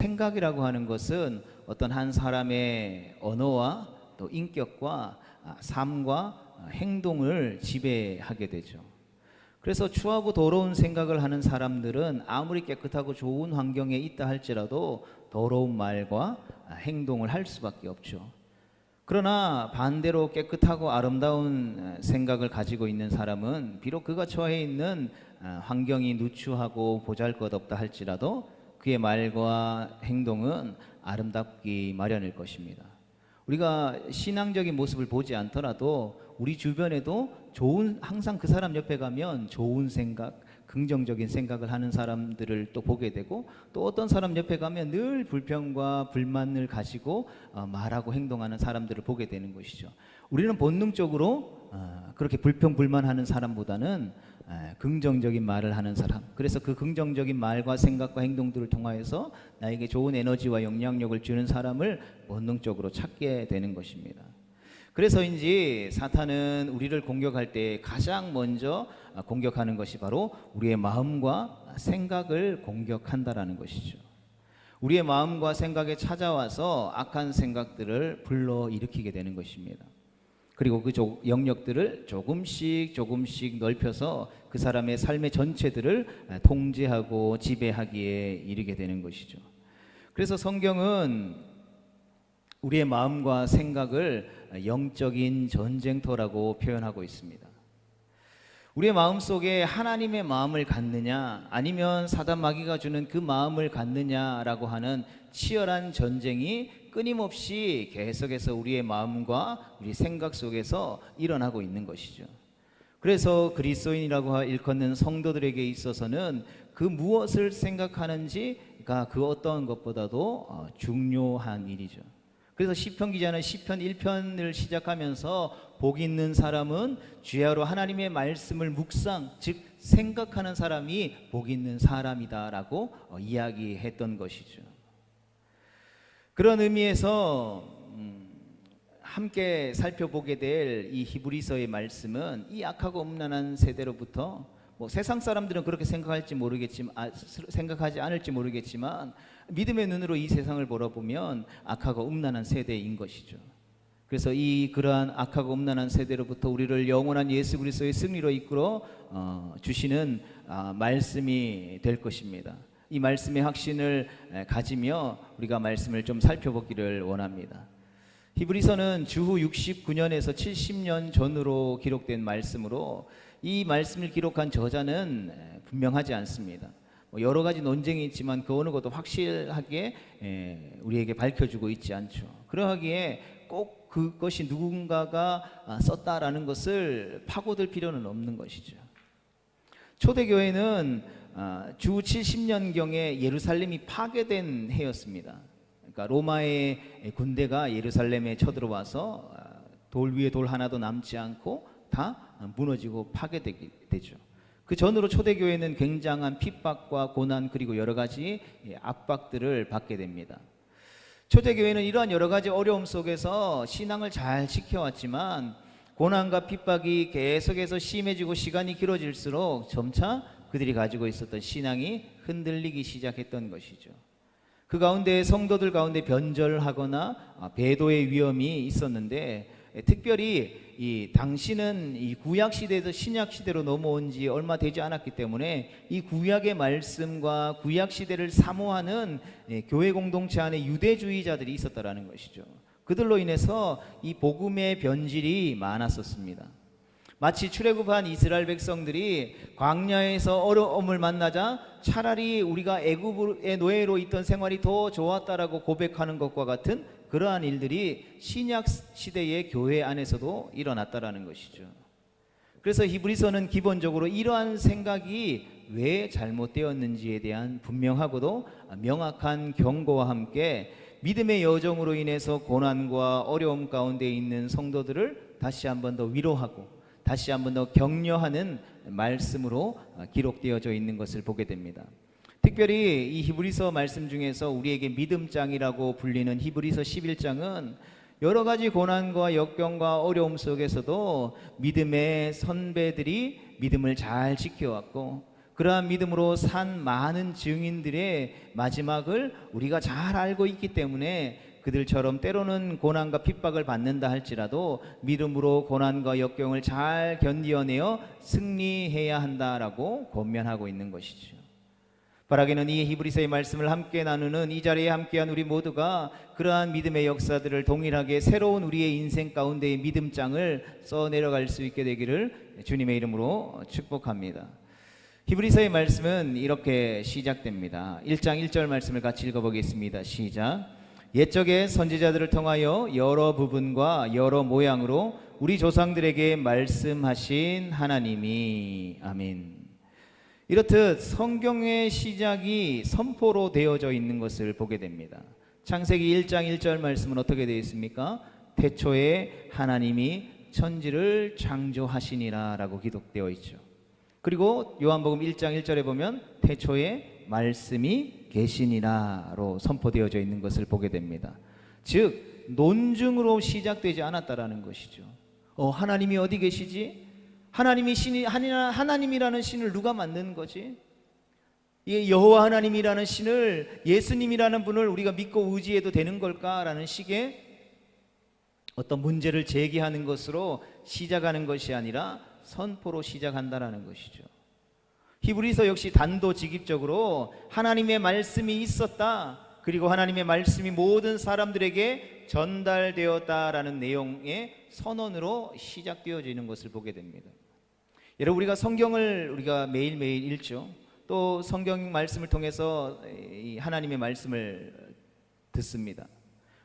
생각이라고 하는 것은 어떤 한 사람의 언어와 또 인격과 삶과 행동을 지배하게 되죠. 그래서 추하고 더러운 생각을 하는 사람들은 아무리 깨끗하고 좋은 환경에 있다 할지라도 더러운 말과 행동을 할 수밖에 없죠. 그러나 반대로 깨끗하고 아름다운 생각을 가지고 있는 사람은 비록 그가 처해 있는 환경이 누추하고 보잘것없다 할지라도 그의 말과 행동은 아름답기 마련일 것입니다. 우리가 신앙적인 모습을 보지 않더라도 우리 주변에도 항상 그 사람 옆에 가면 좋은 생각, 긍정적인 생각을 하는 사람들을 또 보게 되고, 또 어떤 사람 옆에 가면 늘 불평과 불만을 가지고 말하고 행동하는 사람들을 보게 되는 것이죠. 우리는 본능적으로 그렇게 불평 불만하는 사람보다는 긍정적인 말을 하는 사람, 그래서 그 긍정적인 말과 생각과 행동들을 통하여서 나에게 좋은 에너지와 영향력을 주는 사람을 본능적으로 찾게 되는 것입니다. 그래서인지 사탄은 우리를 공격할 때 가장 먼저 공격하는 것이 바로 우리의 마음과 생각을 공격한다라는 것이죠. 우리의 마음과 생각에 찾아와서 악한 생각들을 불러일으키게 되는 것입니다. 그리고 그 영역들을 조금씩 넓혀서 그 사람의 삶의 전체들을 통제하고 지배하기에 이르게 되는 것이죠. 그래서 성경은 우리의 마음과 생각을 영적인 전쟁터라고 표현하고 있습니다. 우리의 마음속에 하나님의 마음을 갖느냐 아니면 사단 마귀가 주는 그 마음을 갖느냐라고 하는 치열한 전쟁이 끊임없이 계속해서 우리의 마음과 우리 생각 속에서 일어나고 있는 것이죠. 그래서 그리스도인이라고 일컫는 성도들에게 있어서는 그 무엇을 생각하는지가 그 어떤 것보다도 중요한 일이죠. 그래서 시편 기자는 시편 1편을 시작하면서 복 있는 사람은 주야로 하나님의 말씀을 묵상, 즉 생각하는 사람이 복 있는 사람이다라고 이야기했던 것이죠. 그런 의미에서 함께 살펴보게 될 이 히브리서의 말씀은 이 악하고 음란한 세대로부터 세상 사람들은 그렇게 생각하지 않을지 모르겠지만 믿음의 눈으로 이 세상을 보면 악하고 음란한 세대인 것이죠. 그래서 그러한 악하고 음란한 세대로부터 우리를 영원한 예수 그리스도의 승리로 이끌어 주시는 말씀이 될 것입니다. 이 말씀의 확신을 가지며 우리가 말씀을 좀 살펴보기를 원합니다. 히브리서는 주후 69년에서 70년 전으로 기록된 말씀으로 이 말씀을 기록한 저자는 분명하지 않습니다. 여러 가지 논쟁이 있지만 그 어느 것도 확실하게 우리에게 밝혀주고 있지 않죠. 그러하기에 꼭 그것이 누군가가 썼다라는 것을 파고들 필요는 없는 것이죠. 초대교회는 주 70년경에 예루살렘이 파괴된 해였습니다. 그러니까 로마의 군대가 예루살렘에 쳐들어와서 돌 위에 돌 하나도 남지 않고 다 무너지고 파괴되게 되죠. 그 전으로 초대교회는 굉장한 핍박과 고난 그리고 여러 가지 압박들을 받게 됩니다. 초대교회는 이러한 여러 가지 어려움 속에서 신앙을 잘 지켜왔지만 고난과 핍박이 계속해서 심해지고 시간이 길어질수록 점차 그들이 가지고 있었던 신앙이 흔들리기 시작했던 것이죠. 그 가운데 성도들 가운데 변절하거나 배도의 위험이 있었는데, 특별히 당시는 이 구약 시대에서 신약 시대로 넘어온 지 얼마 되지 않았기 때문에 이 구약의 말씀과 구약 시대를 사모하는 교회 공동체 안에 유대주의자들이 있었다라는 것이죠. 그들로 인해서 이 복음의 변질이 많았었습니다. 마치 출애굽한 이스라엘 백성들이 광야에서 어려움을 만나자 차라리 우리가 애굽의 노예로 있던 생활이 더 좋았다라고 고백하는 것과 같은 그러한 일들이 신약 시대의 교회 안에서도 일어났다라는 것이죠. 그래서 히브리서는 기본적으로 이러한 생각이 왜 잘못되었는지에 대한 분명하고도 명확한 경고와 함께 믿음의 여정으로 인해서 고난과 어려움 가운데 있는 성도들을 다시 한 번 더 위로하고 다시 한 번 더 격려하는 말씀으로 기록되어져 있는 것을 보게 됩니다. 특별히 이 히브리서 말씀 중에서 우리에게 믿음장이라고 불리는 히브리서 11장은 여러 가지 고난과 역경과 어려움 속에서도 믿음의 선배들이 믿음을 잘 지켜왔고 그러한 믿음으로 산 많은 증인들의 마지막을 우리가 잘 알고 있기 때문에 그들처럼 때로는 고난과 핍박을 받는다 할지라도 믿음으로 고난과 역경을 잘 견디어내어 승리해야 한다라고 권면하고 있는 것이죠. 바라기는 이 히브리서의 말씀을 함께 나누는 이 자리에 함께한 우리 모두가 그러한 믿음의 역사들을 동일하게 새로운 우리의 인생 가운데의 믿음장을 써내려갈 수 있게 되기를 주님의 이름으로 축복합니다. 히브리서의 말씀은 이렇게 시작됩니다. 1장 1절 말씀을 같이 읽어보겠습니다. 시작. 옛적의 선지자들을 통하여 여러 부분과 여러 모양으로 우리 조상들에게 말씀하신 하나님이. 아멘. 이렇듯 성경의 시작이 선포로 되어져 있는 것을 보게 됩니다. 창세기 1장 1절 말씀은 어떻게 되어 있습니까? 태초에 하나님이 천지를 창조하시니라 라고 기록되어 있죠. 그리고 요한복음 1장 1절에 보면 태초에 말씀이 계시니라로 선포되어져 있는 것을 보게 됩니다. 즉 논증으로 시작되지 않았다라는 것이죠. 하나님이 어디 계시지? 하나님이라는 신을 누가 만든 거지? 이 여호와 하나님이라는 신을, 예수님이라는 분을 우리가 믿고 의지해도 되는 걸까라는 식의 어떤 문제를 제기하는 것으로 시작하는 것이 아니라 선포로 시작한다라는 것이죠. 히브리서 역시 단도직입적으로 하나님의 말씀이 있었다, 그리고 하나님의 말씀이 모든 사람들에게 전달되었다라는 내용의 선언으로 시작되어지는 것을 보게 됩니다. 여러분, 우리가 성경을 우리가 매일매일 읽죠. 또 성경 말씀을 통해서 하나님의 말씀을 듣습니다.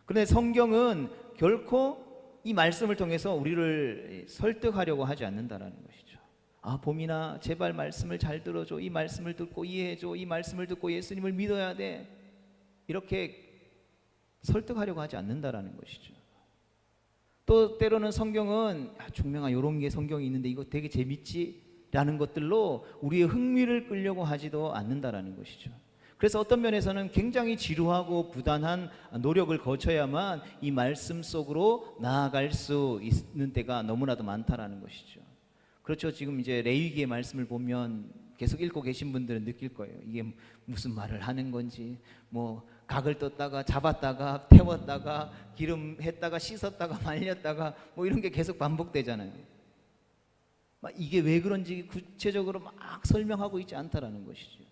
그런데 성경은 결코 이 말씀을 통해서 우리를 설득하려고 하지 않는다라는 것이죠. 봄이나 제발 말씀을 잘 들어줘. 이 말씀을 듣고 이해해줘. 이 말씀을 듣고 예수님을 믿어야 돼. 이렇게 설득하려고 하지 않는다라는 것이죠. 또 때로는 성경은 중명아 이런 게 성경이 있는데 이거 되게 재밌지? 라는 것들로 우리의 흥미를 끌려고 하지도 않는다라는 것이죠. 그래서 어떤 면에서는 굉장히 지루하고 부단한 노력을 거쳐야만 이 말씀 속으로 나아갈 수 있는 때가 너무나도 많다라는 것이죠. 그렇죠. 지금 이제 레위기의 말씀을 보면 계속 읽고 계신 분들은 느낄 거예요. 이게 무슨 말을 하는 건지, 뭐 각을 떴다가 잡았다가 태웠다가 기름 했다가 씻었다가 말렸다가 뭐 이런 게 계속 반복되잖아요. 이게 왜 그런지 구체적으로 막 설명하고 있지 않다라는 것이죠.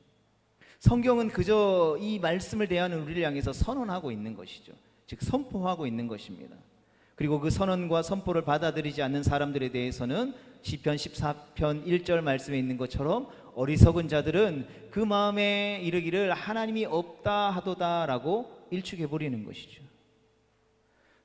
성경은 그저 이 말씀을 대하는 우리를 향해서 선언하고 있는 것이죠. 즉 선포하고 있는 것입니다. 그리고 그 선언과 선포를 받아들이지 않는 사람들에 대해서는 시편 14편 1절 말씀에 있는 것처럼 어리석은 자들은 그 마음에 이르기를 하나님이 없다 하도다라고 일축해 버리는 것이죠.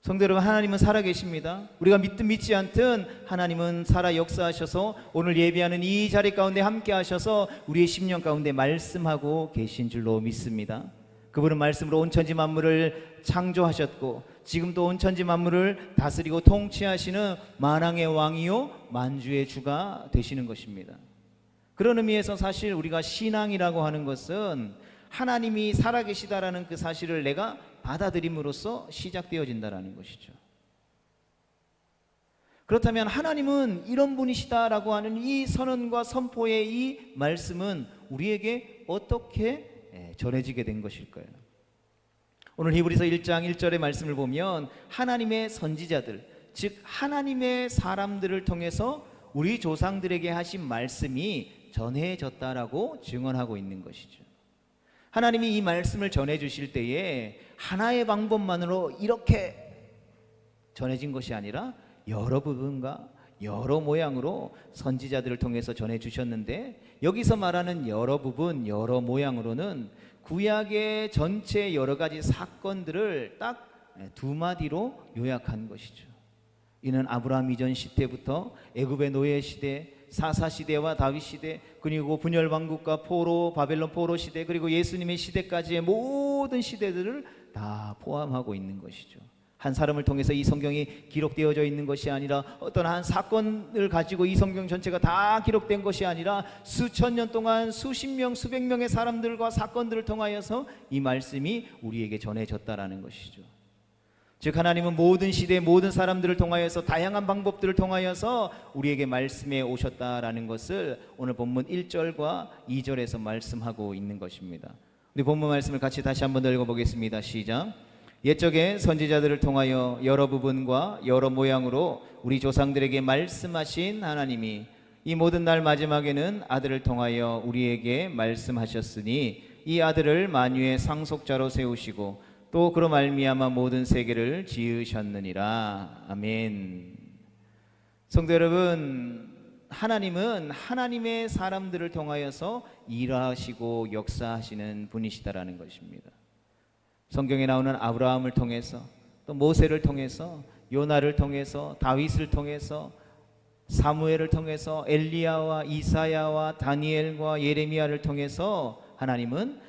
성도 여러분, 하나님은 살아계십니다. 우리가 믿든 믿지 않든 하나님은 살아 역사하셔서 오늘 예배하는 이 자리 가운데 함께 하셔서 우리의 심령 가운데 말씀하고 계신 줄로 믿습니다. 그분은 말씀으로 온 천지 만물을 창조하셨고 지금도 온 천지 만물을 다스리고 통치하시는 만왕의 왕이요 만주의 주가 되시는 것입니다. 그런 의미에서 사실 우리가 신앙이라고 하는 것은 하나님이 살아계시다라는 그 사실을 내가 받아들임으로써 시작되어진다라는 것이죠. 그렇다면 하나님은 이런 분이시다라고 하는 이 선언과 선포의 이 말씀은 우리에게 어떻게 전해지게 된 것일까요? 오늘 히브리서 1장 1절의 말씀을 보면 하나님의 선지자들, 즉 하나님의 사람들을 통해서 우리 조상들에게 하신 말씀이 전해졌다라고 증언하고 있는 것이죠. 하나님이 이 말씀을 전해주실 때에 하나의 방법만으로 이렇게 전해진 것이 아니라 여러 부분과 여러 모양으로 선지자들을 통해서 전해주셨는데, 여기서 말하는 여러 부분, 여러 모양으로는 구약의 전체 여러 가지 사건들을 딱 두 마디로 요약한 것이죠. 이는 아브라함 이전 시대부터 애굽의 노예 시대, 사사 시대와 다윗 시대, 그리고 분열 왕국과 포로, 바벨론 포로 시대, 그리고 예수님의 시대까지의 모든 시대들을 다 포함하고 있는 것이죠. 한 사람을 통해서 이 성경이 기록되어져 있는 것이 아니라 어떤 한 사건을 가지고 이 성경 전체가 다 기록된 것이 아니라 수천 년 동안 수십 명, 수백 명의 사람들과 사건들을 통하여서 이 말씀이 우리에게 전해졌다라는 것이죠. 즉 하나님은 모든 시대 모든 사람들을 통하여서 다양한 방법들을 통하여서 우리에게 말씀해 오셨다라는 것을 오늘 본문 1절과 2절에서 말씀하고 있는 것입니다. 우리 본문 말씀을 같이 다시 한번 더 읽어보겠습니다. 시작. 옛적에 선지자들을 통하여 여러 부분과 여러 모양으로 우리 조상들에게 말씀하신 하나님이 이 모든 날 마지막에는 아들을 통하여 우리에게 말씀하셨으니 이 아들을 만유의 상속자로 세우시고 또 그로 말미암아 모든 세계를 지으셨느니라. 아멘. 성도 여러분, 하나님은 하나님의 사람들을 통하여서 일하시고 역사하시는 분이시다라는 것입니다. 성경에 나오는 아브라함을 통해서, 또 모세를 통해서, 요나를 통해서, 다윗을 통해서, 사무엘을 통해서, 엘리야와 이사야와 다니엘과 예레미야를 통해서 하나님은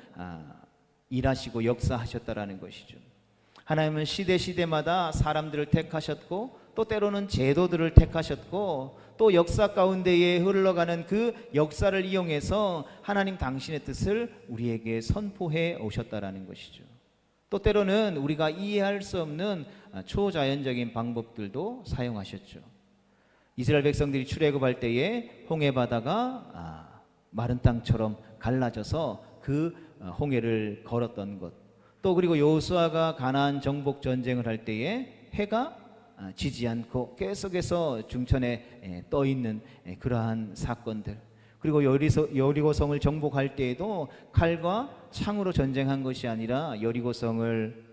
일하시고 역사하셨다라는 것이죠. 하나님은 시대마다 사람들을 택하셨고 또 때로는 제도들을 택하셨고 또 역사 가운데에 흘러가는 그 역사를 이용해서 하나님 당신의 뜻을 우리에게 선포해 오셨다라는 것이죠. 또 때로는 우리가 이해할 수 없는 초자연적인 방법들도 사용하셨죠. 이스라엘 백성들이 출애굽할 때에 홍해 바다가 마른 땅처럼 갈라져서 그 홍해를 걸었던 것, 또 그리고 여호수아가 가나안 정복 전쟁을 할 때에 해가 지지 않고 계속해서 중천에 떠 있는 그러한 사건들, 그리고 여리고성을 정복할 때에도 칼과 창으로 전쟁한 것이 아니라 여리고성을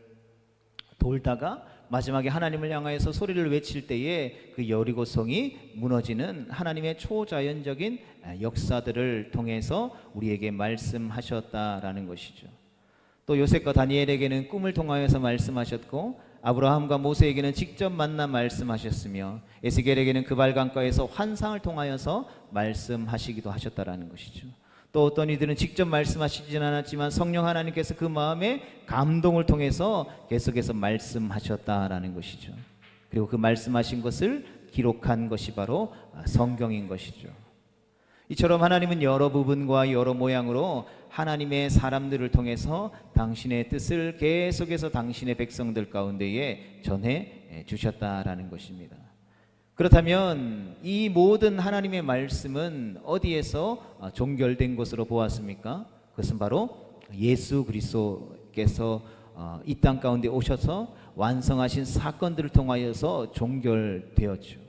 돌다가 마지막에 하나님을 향하여서 소리를 외칠 때에 그 여리고성이 무너지는 하나님의 초자연적인 역사들을 통해서 우리에게 말씀하셨다라는 것이죠. 또 요셉과 다니엘에게는 꿈을 통하여서 말씀하셨고 아브라함과 모세에게는 직접 만나 말씀하셨으며 에스겔에게는 그발강가에서 환상을 통하여서 말씀하시기도 하셨다라는 것이죠. 또 어떤 이들은 직접 말씀하시진 않았지만 성령 하나님께서 그 마음에 감동을 통해서 계속해서 말씀하셨다라는 것이죠. 그리고 그 말씀하신 것을 기록한 것이 바로 성경인 것이죠. 이처럼 하나님은 여러 부분과 여러 모양으로 하나님의 사람들을 통해서 당신의 뜻을 계속해서 당신의 백성들 가운데에 전해 주셨다라는 것입니다. 그렇다면 이 모든 하나님의 말씀은 어디에서 종결된 것으로 보았습니까? 그것은 바로 예수 그리스도께서 이 땅 가운데 오셔서 완성하신 사건들을 통하여서 종결되었죠.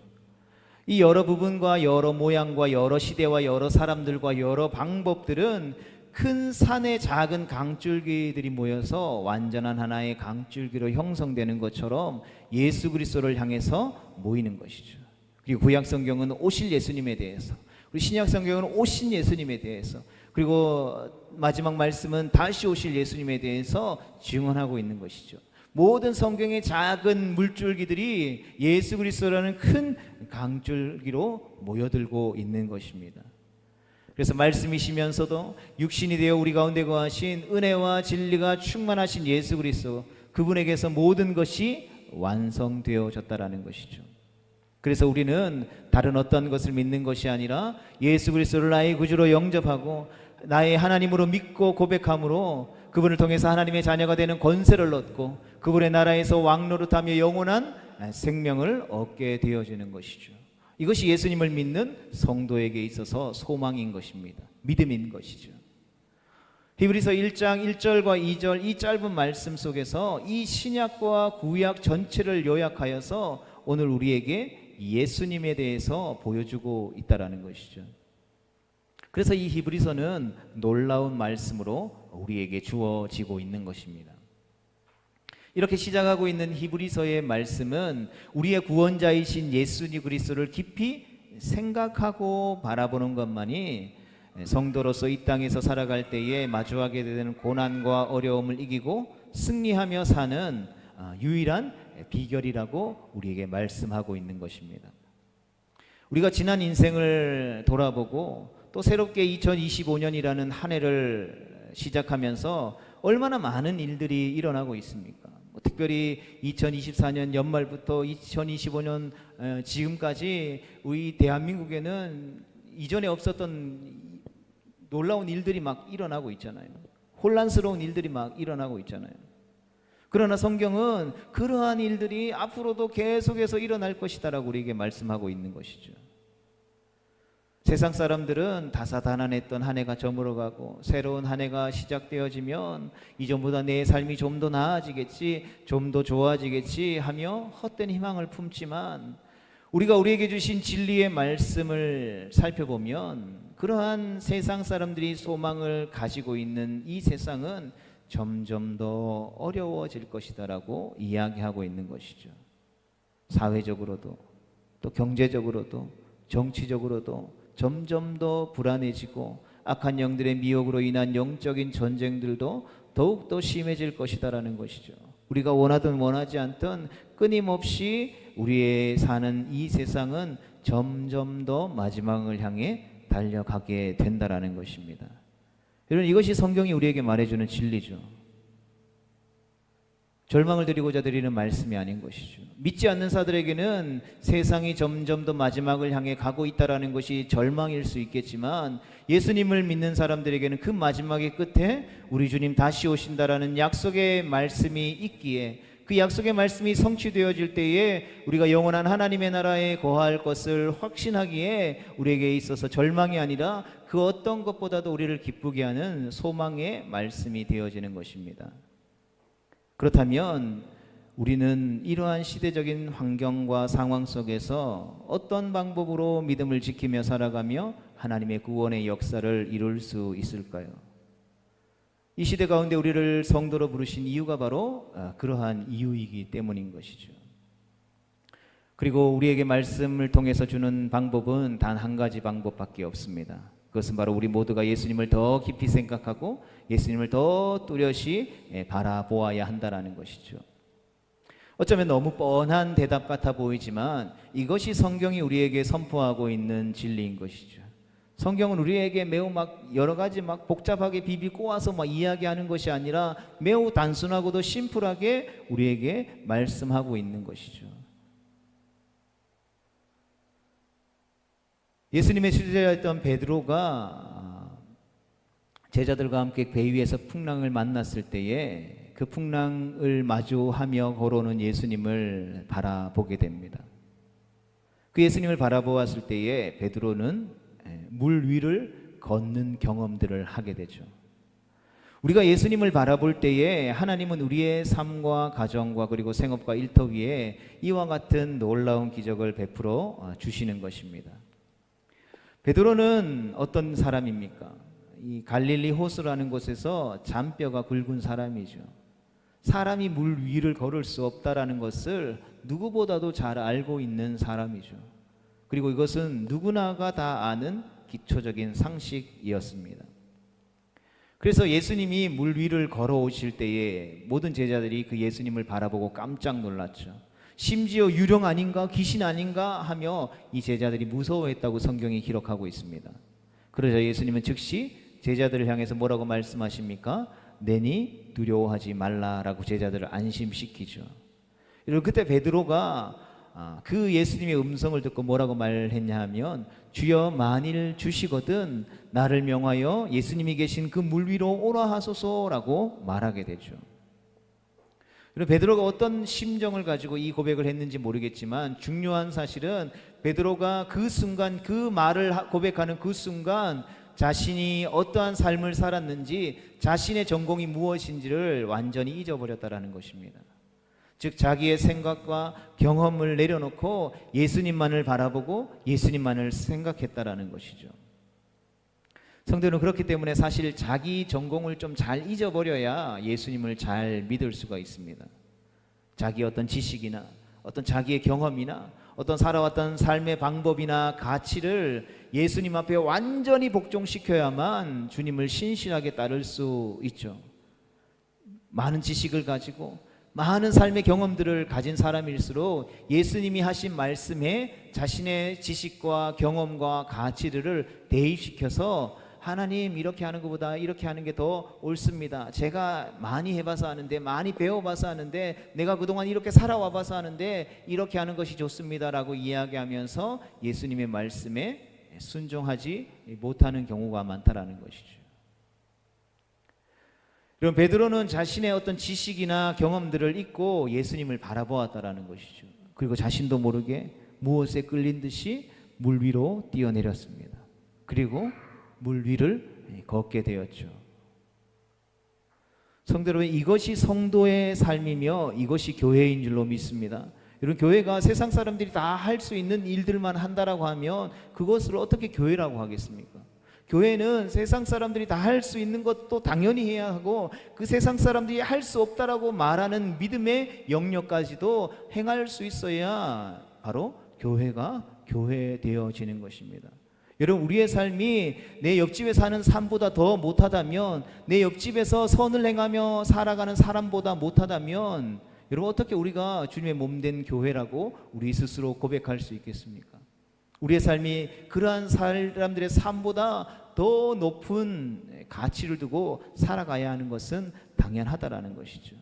이 여러 부분과 여러 모양과 여러 시대와 여러 사람들과 여러 방법들은 큰 산의 작은 강줄기들이 모여서 완전한 하나의 강줄기로 형성되는 것처럼 예수 그리스도를 향해서 모이는 것이죠. 그리고 구약 성경은 오실 예수님에 대해서, 그리고 신약 성경은 오신 예수님에 대해서, 그리고 마지막 말씀은 다시 오실 예수님에 대해서 증언하고 있는 것이죠. 모든 성경의 작은 물줄기들이 예수 그리스도라는 큰 강줄기로 모여들고 있는 것입니다. 그래서 말씀이시면서도 육신이 되어 우리 가운데 거하신 은혜와 진리가 충만하신 예수 그리스도, 그분에게서 모든 것이 완성되어졌다라는 것이죠. 그래서 우리는 다른 어떤 것을 믿는 것이 아니라 예수 그리스도를 나의 구주로 영접하고 나의 하나님으로 믿고 고백함으로 그분을 통해서 하나님의 자녀가 되는 권세를 얻고 그분의 나라에서 왕노릇하며 영원한 생명을 얻게 되어지는 것이죠. 이것이 예수님을 믿는 성도에게 있어서 소망인 것입니다. 믿음인 것이죠. 히브리서 1장 1절과 2절 이 짧은 말씀 속에서 이 신약과 구약 전체를 요약하여서 오늘 우리에게 예수님에 대해서 보여주고 있다라는 것이죠. 그래서 이 히브리서는 놀라운 말씀으로 우리에게 주어지고 있는 것입니다. 이렇게 시작하고 있는 히브리서의 말씀은 우리의 구원자이신 예수 그리스도를 깊이 생각하고 바라보는 것만이 성도로서 이 땅에서 살아갈 때에 마주하게 되는 고난과 어려움을 이기고 승리하며 사는 유일한 비결이라고 우리에게 말씀하고 있는 것입니다. 우리가 지난 인생을 돌아보고 또 새롭게 2025년이라는 한 해를 시작하면서 얼마나 많은 일들이 일어나고 있습니까? 특별히 2024년 연말부터 2025년 지금까지 우리 대한민국에는 이전에 없었던 놀라운 일들이 막 일어나고 있잖아요. 혼란스러운 일들이 막 일어나고 있잖아요. 그러나 성경은 그러한 일들이 앞으로도 계속해서 일어날 것이다라고 우리에게 말씀하고 있는 것이죠. 세상 사람들은 다사다난했던 한 해가 저물어가고 새로운 한 해가 시작되어지면 이전보다 내 삶이 좀 더 나아지겠지, 좀 더 좋아지겠지 하며 헛된 희망을 품지만, 우리가 우리에게 주신 진리의 말씀을 살펴보면 그러한 세상 사람들이 소망을 가지고 있는 이 세상은 점점 더 어려워질 것이다라고 이야기하고 있는 것이죠. 사회적으로도, 또 경제적으로도, 정치적으로도 점점 더 불안해지고 악한 영들의 미혹으로 인한 영적인 전쟁들도 더욱더 심해질 것이다라는 것이죠. 우리가 원하든 원하지 않든 끊임없이 우리의 사는 이 세상은 점점 더 마지막을 향해 달려가게 된다라는 것입니다. 여러분, 이것이 성경이 우리에게 말해주는 진리죠. 절망을 드리고자 드리는 말씀이 아닌 것이죠. 믿지 않는 자들에게는 세상이 점점 더 마지막을 향해 가고 있다는 것이 절망일 수 있겠지만, 예수님을 믿는 사람들에게는 그 마지막의 끝에 우리 주님 다시 오신다라는 약속의 말씀이 있기에, 그 약속의 말씀이 성취되어질 때에 우리가 영원한 하나님의 나라에 거할 것을 확신하기에 우리에게 있어서 절망이 아니라 그 어떤 것보다도 우리를 기쁘게 하는 소망의 말씀이 되어지는 것입니다. 그렇다면 우리는 이러한 시대적인 환경과 상황 속에서 어떤 방법으로 믿음을 지키며 살아가며 하나님의 구원의 역사를 이룰 수 있을까요? 이 시대 가운데 우리를 성도로 부르신 이유가 바로 그러한 이유이기 때문인 것이죠. 그리고 우리에게 말씀을 통해서 주는 방법은 단 한 가지 방법밖에 없습니다. 그것은 바로 우리 모두가 예수님을 더 깊이 생각하고 예수님을 더 뚜렷이 바라보아야 한다는 것이죠. 어쩌면 너무 뻔한 대답 같아 보이지만 이것이 성경이 우리에게 선포하고 있는 진리인 것이죠. 성경은 우리에게 매우 여러 가지 복잡하게 비비 꼬아서 이야기하는 것이 아니라 매우 단순하고도 심플하게 우리에게 말씀하고 있는 것이죠. 예수님의 수제자였던 베드로가 제자들과 함께 배 위에서 풍랑을 만났을 때에 그 풍랑을 마주하며 걸어오는 예수님을 바라보게 됩니다. 그 예수님을 바라보았을 때에 베드로는 물 위를 걷는 경험들을 하게 되죠. 우리가 예수님을 바라볼 때에 하나님은 우리의 삶과 가정과 그리고 생업과 일터 위에 이와 같은 놀라운 기적을 베풀어 주시는 것입니다. 베드로는 어떤 사람입니까? 이 갈릴리 호수라는 곳에서 잔뼈가 굵은 사람이죠. 사람이 물 위를 걸을 수 없다라는 것을 누구보다도 잘 알고 있는 사람이죠. 그리고 이것은 누구나가 다 아는 기초적인 상식이었습니다. 그래서 예수님이 물 위를 걸어오실 때에 모든 제자들이 그 예수님을 바라보고 깜짝 놀랐죠. 심지어 유령 아닌가 귀신 아닌가 하며 이 제자들이 무서워했다고 성경이 기록하고 있습니다. 그러자 예수님은 즉시 제자들을 향해서 뭐라고 말씀하십니까? 내니 두려워하지 말라라고 제자들을 안심시키죠. 여러분, 그때 베드로가 그 예수님의 음성을 듣고 뭐라고 말했냐 하면, 주여 만일 주시거든 나를 명하여 예수님이 계신 그 물 위로 오라 하소서라고 말하게 되죠. 베드로가 어떤 심정을 가지고 이 고백을 했는지 모르겠지만 중요한 사실은 베드로가 그 순간, 그 말을 고백하는 그 순간 자신이 어떠한 삶을 살았는지, 자신의 전공이 무엇인지를 완전히 잊어버렸다라는 것입니다. 즉 자기의 생각과 경험을 내려놓고 예수님만을 바라보고 예수님만을 생각했다라는 것이죠. 성도는 그렇기 때문에 사실 자기 전공을 좀 잘 잊어버려야 예수님을 잘 믿을 수가 있습니다. 자기 어떤 지식이나 어떤 자기의 경험이나 어떤 살아왔던 삶의 방법이나 가치를 예수님 앞에 완전히 복종시켜야만 주님을 신실하게 따를 수 있죠. 많은 지식을 가지고 많은 삶의 경험들을 가진 사람일수록 예수님이 하신 말씀에 자신의 지식과 경험과 가치들을 대입시켜서 하나님 이렇게 하는 것보다 이렇게 하는 게 더 옳습니다. 제가 많이 해봐서 아는데, 많이 배워봐서 아는데, 내가 그동안 이렇게 살아와봐서 아는데 이렇게 하는 것이 좋습니다 라고 이야기하면서 예수님의 말씀에 순종하지 못하는 경우가 많다라는 것이죠. 그럼 베드로는 자신의 어떤 지식이나 경험들을 잊고 예수님을 바라보았다라는 것이죠. 그리고 자신도 모르게 무엇에 끌린 듯이 물 위로 뛰어내렸습니다. 그리고 물 위를 걷게 되었죠. 성도 여러분, 이것이 성도의 삶이며 이것이 교회인 줄로 믿습니다. 여러분, 교회가 세상 사람들이 다 할 수 있는 일들만 한다라고 하면 그것을 어떻게 교회라고 하겠습니까? 교회는 세상 사람들이 다 할 수 있는 것도 당연히 해야 하고, 그 세상 사람들이 할 수 없다라고 말하는 믿음의 영역까지도 행할 수 있어야 바로 교회가 교회되어지는 것입니다. 여러분, 우리의 삶이 내 옆집에 사는 삶보다 더 못하다면, 내 옆집에서 선을 행하며 살아가는 사람보다 못하다면, 여러분, 어떻게 우리가 주님의 몸된 교회라고 우리 스스로 고백할 수 있겠습니까? 우리의 삶이 그러한 사람들의 삶보다 더 높은 가치를 두고 살아가야 하는 것은 당연하다라는 것이죠.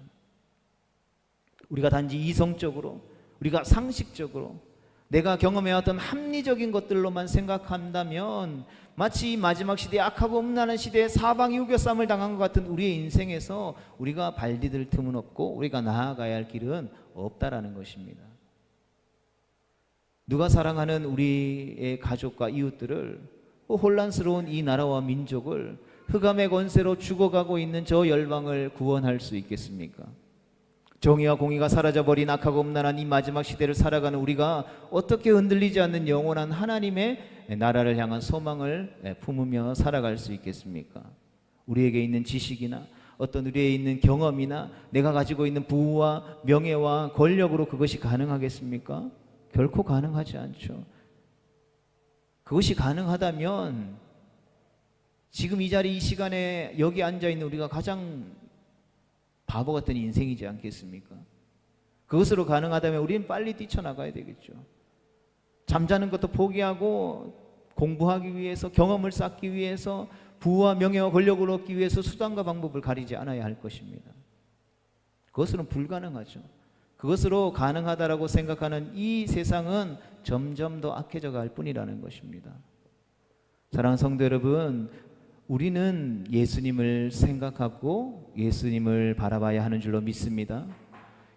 우리가 단지 이성적으로, 우리가 상식적으로, 내가 경험해왔던 합리적인 것들로만 생각한다면 마치 이 마지막 시대에 악하고 음란한 시대에 사방이 우겨쌈을 당한 것 같은 우리의 인생에서 우리가 발디딜 틈은 없고 우리가 나아가야 할 길은 없다라는 것입니다. 누가 사랑하는 우리의 가족과 이웃들을, 혼란스러운 이 나라와 민족을 흑암의 권세로 죽어가고 있는 저 열방을 구원할 수 있겠습니까? 정의와 공의가 사라져버린 악하고 음란한 이 마지막 시대를 살아가는 우리가 어떻게 흔들리지 않는 영원한 하나님의 나라를 향한 소망을 품으며 살아갈 수 있겠습니까? 우리에게 있는 지식이나 어떤 우리에 있는 경험이나 내가 가지고 있는 부와 명예와 권력으로 그것이 가능하겠습니까? 결코 가능하지 않죠. 그것이 가능하다면 지금 이 자리 이 시간에 여기 앉아있는 우리가 가장 바보 같은 인생이지 않겠습니까? 그것으로 가능하다면 우리는 빨리 뛰쳐나가야 되겠죠. 잠자는 것도 포기하고 공부하기 위해서, 경험을 쌓기 위해서, 부와 명예와 권력을 얻기 위해서 수단과 방법을 가리지 않아야 할 것입니다. 그것으로는 불가능하죠. 그것으로 가능하다라고 생각하는 이 세상은 점점 더 악해져 갈 뿐이라는 것입니다. 사랑하는 성도 여러분, 우리는 예수님을 생각하고 예수님을 바라봐야 하는 줄로 믿습니다.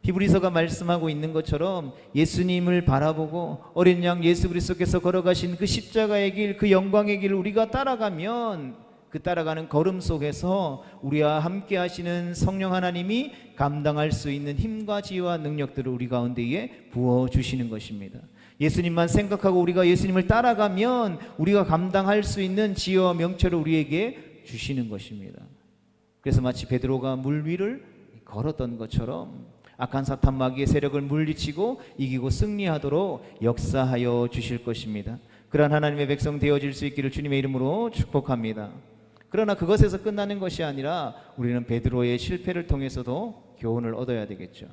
히브리서가 말씀하고 있는 것처럼 예수님을 바라보고 어린 양 예수 그리스도께서 걸어가신 그 십자가의 길, 그 영광의 길을 우리가 따라가면 그 따라가는 걸음 속에서 우리와 함께 하시는 성령 하나님이 감당할 수 있는 힘과 지혜와 능력들을 우리 가운데에 부어주시는 것입니다. 예수님만 생각하고 우리가 예수님을 따라가면 우리가 감당할 수 있는 지혜와 명철을 우리에게 주시는 것입니다. 그래서 마치 베드로가 물 위를 걸었던 것처럼 악한 사탄 마귀의 세력을 물리치고 이기고 승리하도록 역사하여 주실 것입니다. 그러한 하나님의 백성 되어질 수 있기를 주님의 이름으로 축복합니다. 그러나 그것에서 끝나는 것이 아니라 우리는 베드로의 실패를 통해서도 교훈을 얻어야 되겠죠.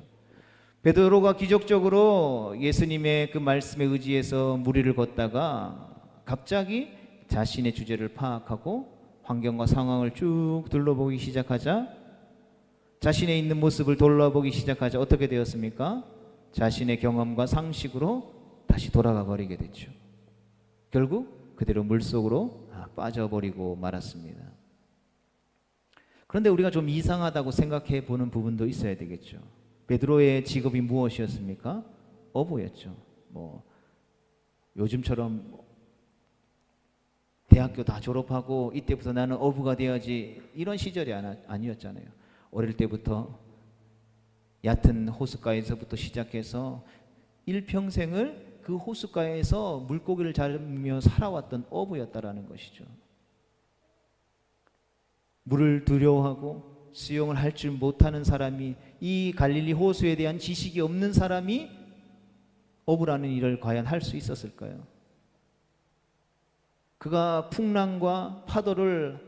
베드로가 기적적으로 예수님의 그 말씀에 의지해서 무리를 걷다가 갑자기 자신의 주제를 파악하고 환경과 상황을 쭉 둘러보기 시작하자, 자신의 있는 모습을 돌아보기 시작하자 어떻게 되었습니까? 자신의 경험과 상식으로 다시 돌아가 버리게 됐죠. 결국 그대로 물속으로 빠져버리고 말았습니다. 그런데 우리가 좀 이상하다고 생각해 보는 부분도 있어야 되겠죠. 베드로의 직업이 무엇이었습니까? 어부였죠. 요즘처럼 대학교 다 졸업하고 이때부터 나는 어부가 되어야지 이런 시절이 아니었잖아요. 어릴 때부터 얕은 호숫가에서부터 시작해서 일평생을 그 호숫가에서 물고기를 잡으며 살아왔던 어부였다라는 것이죠. 물을 두려워하고 수영을 할 줄 못하는 사람이, 이 갈릴리 호수에 대한 지식이 없는 사람이 어부라는 일을 과연 할 수 있었을까요? 그가 풍랑과 파도를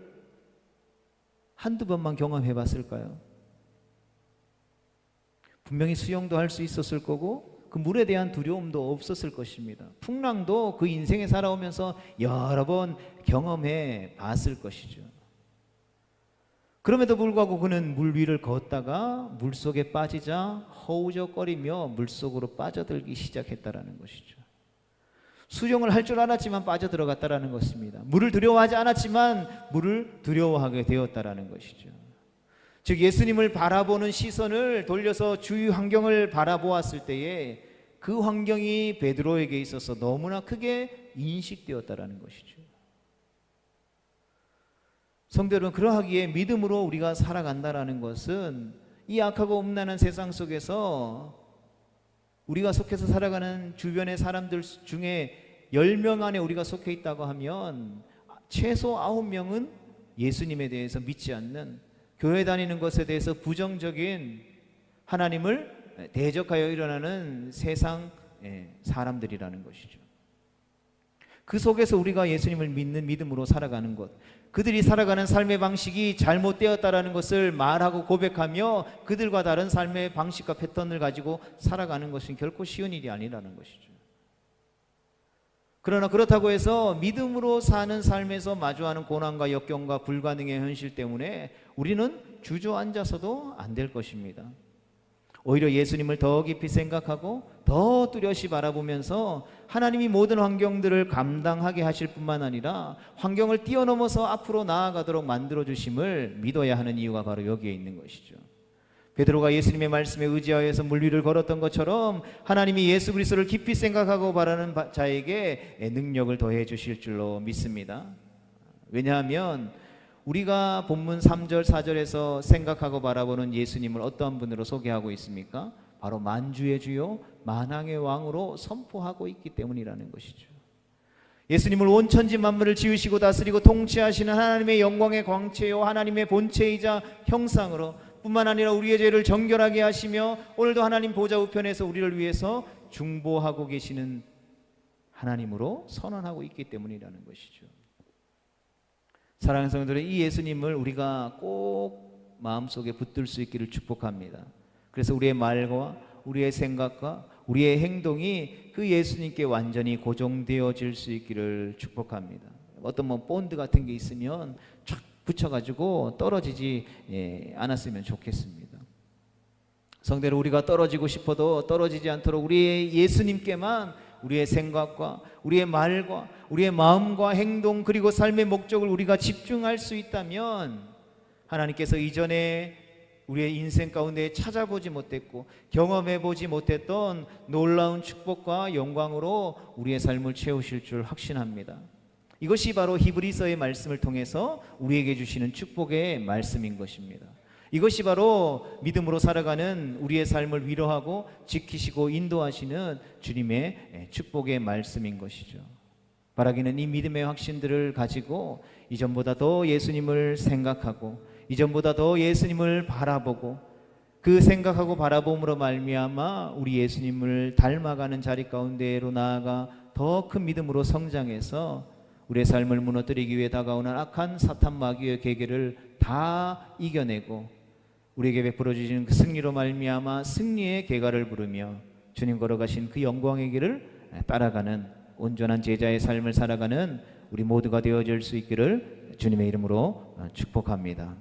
한두 번만 경험해 봤을까요? 분명히 수영도 할 수 있었을 거고 그 물에 대한 두려움도 없었을 것입니다. 풍랑도 그 인생에 살아오면서 여러 번 경험해 봤을 것이죠. 그럼에도 불구하고 그는 물 위를 걷다가 물속에 빠지자 허우적거리며 물속으로 빠져들기 시작했다라는 것이죠. 수영을 할 줄 알았지만 빠져들어갔다라는 것입니다. 물을 두려워하지 않았지만 물을 두려워하게 되었다라는 것이죠. 즉 예수님을 바라보는 시선을 돌려서 주위 환경을 바라보았을 때에 그 환경이 베드로에게 있어서 너무나 크게 인식되었다라는 것이죠. 성도 여러분, 그러하기에 믿음으로 우리가 살아간다라는 것은 이 악하고 음란한 세상 속에서 우리가 속해서 살아가는 주변의 사람들 중에 10명 안에 우리가 속해 있다고 하면 최소 9명은 예수님에 대해서 믿지 않는, 교회 다니는 것에 대해서 부정적인, 하나님을 대적하여 일어나는 세상 사람들이라는 것이죠. 그 속에서 우리가 예수님을 믿는 믿음으로 살아가는 것, 그들이 살아가는 삶의 방식이 잘못되었다라는 것을 말하고 고백하며 그들과 다른 삶의 방식과 패턴을 가지고 살아가는 것은 결코 쉬운 일이 아니라는 것이죠. 그러나 그렇다고 해서 믿음으로 사는 삶에서 마주하는 고난과 역경과 불가능의 현실 때문에 우리는 주저앉아서도 안 될 것입니다. 오히려 예수님을 더 깊이 생각하고 더 뚜렷이 바라보면서 하나님이 모든 환경들을 감당하게 하실 뿐만 아니라 환경을 뛰어넘어서 앞으로 나아가도록 만들어주심을 믿어야 하는 이유가 바로 여기에 있는 것이죠. 베드로가 예수님의 말씀에 의지하여서 물 위를 걸었던 것처럼 하나님이 예수 그리스도를 깊이 생각하고 바라는 자에게 능력을 더해 주실 줄로 믿습니다. 왜냐하면 우리가 본문 3절 4절에서 생각하고 바라보는 예수님을 어떠한 분으로 소개하고 있습니까? 바로 만주의 주요 만왕의 왕으로 선포하고 있기 때문이라는 것이죠. 예수님을 온 천지 만물을 지으시고 다스리고 통치하시는 하나님의 영광의 광채요 하나님의 본체이자 형상으로 뿐만 아니라 우리의 죄를 정결하게 하시며 오늘도 하나님 보좌 우편에서 우리를 위해서 중보하고 계시는 하나님으로 선언하고 있기 때문이라는 것이죠. 사랑하는 성도들, 이 예수님을 우리가 꼭 마음속에 붙들 수 있기를 축복합니다. 그래서 우리의 말과 우리의 생각과 우리의 행동이 그 예수님께 완전히 고정되어질 수 있기를 축복합니다. 어떤 본드 같은 게 있으면 쫙 붙여가지고 떨어지지 않았으면 좋겠습니다. 성대로 우리가 떨어지고 싶어도 떨어지지 않도록 우리의 예수님께만 우리의 생각과 우리의 말과 우리의 마음과 행동 그리고 삶의 목적을 우리가 집중할 수 있다면 하나님께서 이전에 우리의 인생 가운데 찾아보지 못했고 경험해보지 못했던 놀라운 축복과 영광으로 우리의 삶을 채우실 줄 확신합니다. 이것이 바로 히브리서의 말씀을 통해서 우리에게 주시는 축복의 말씀인 것입니다. 이것이 바로 믿음으로 살아가는 우리의 삶을 위로하고 지키시고 인도하시는 주님의 축복의 말씀인 것이죠. 바라기는 이 믿음의 확신들을 가지고 이전보다 더 예수님을 생각하고 이전보다 더 예수님을 바라보고 그 생각하고 바라봄으로 말미암아 우리 예수님을 닮아가는 자리 가운데로 나아가 더 큰 믿음으로 성장해서 우리의 삶을 무너뜨리기 위해 다가오는 악한 사탄 마귀의 계계를 다 이겨내고 우리에게 베풀어 주시는 그 승리로 말미암아 승리의 계가를 부르며 주님 걸어가신 그 영광의 길을 따라가는 온전한 제자의 삶을 살아가는 우리 모두가 되어질 수 있기를 주님의 이름으로 축복합니다.